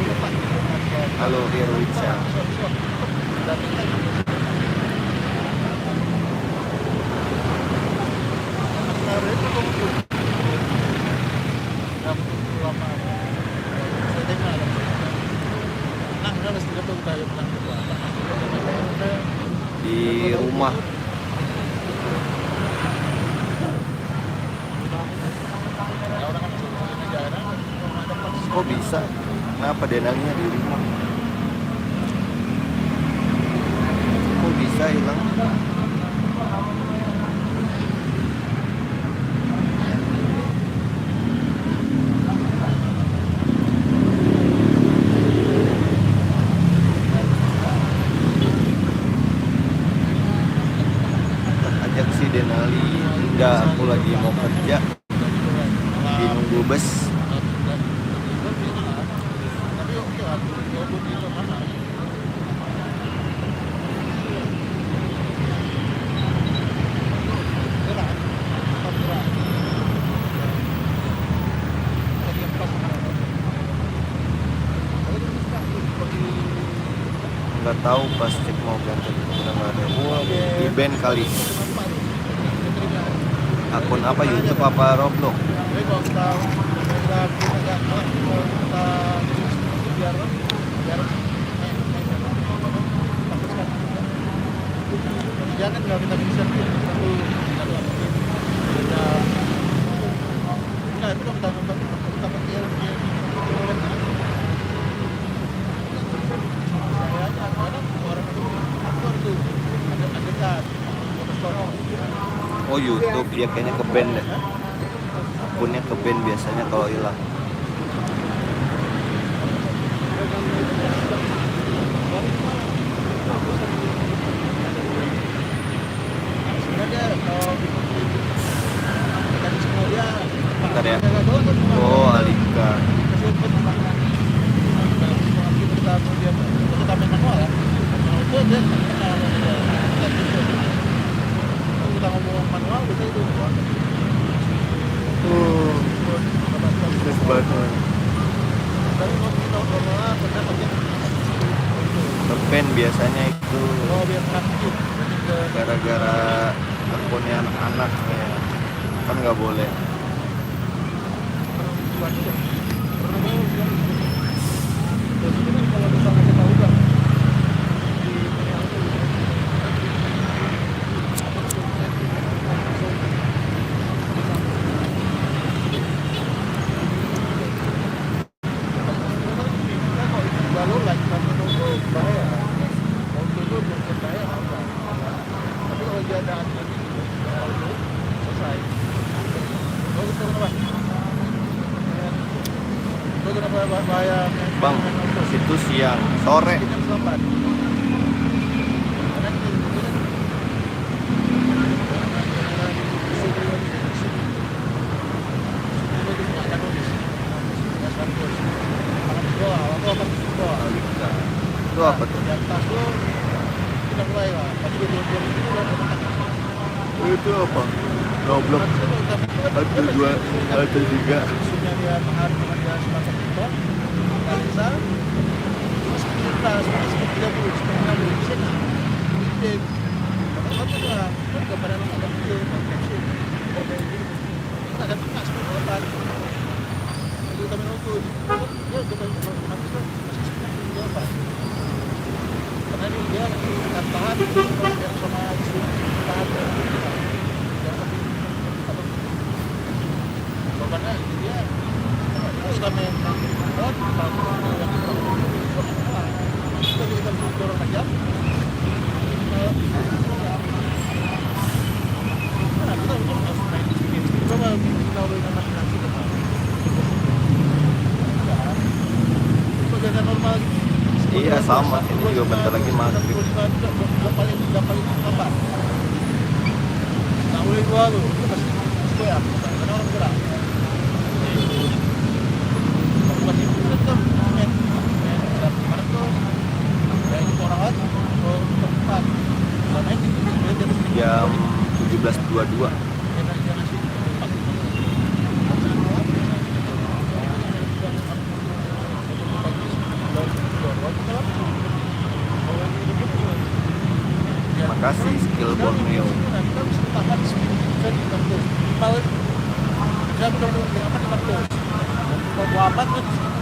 Halo Irwinsyah. Di rumah. Kok bisa? Kenapa denangnya di rumah? Kok bisa hilang? Ajak si Denali. Enggak, aku lagi mau kerja. Di nunggu bus. Nggak tahu pas cek mau ganti udah nggak ada. Di band kali. Akun apa, YouTube apa Roblox? Jangan nggak kita bisa itu Oh YouTube, dia kayaknya ke band deh. Akunnya ke band biasanya kalau hilang. Bentar ya. Oh Alika. Ngeband biasanya itu gara-gara akunnya anak-anak ya. Kan nggak boleh. Bang, situ siang, sore. Itu apa tuh? Itu apa? Roblox. Ada dua, ada tiga. Iya sama, ini juga bentar lagi maghrib. Jam 17.22. kasih skill Borneo. Jam 24 terus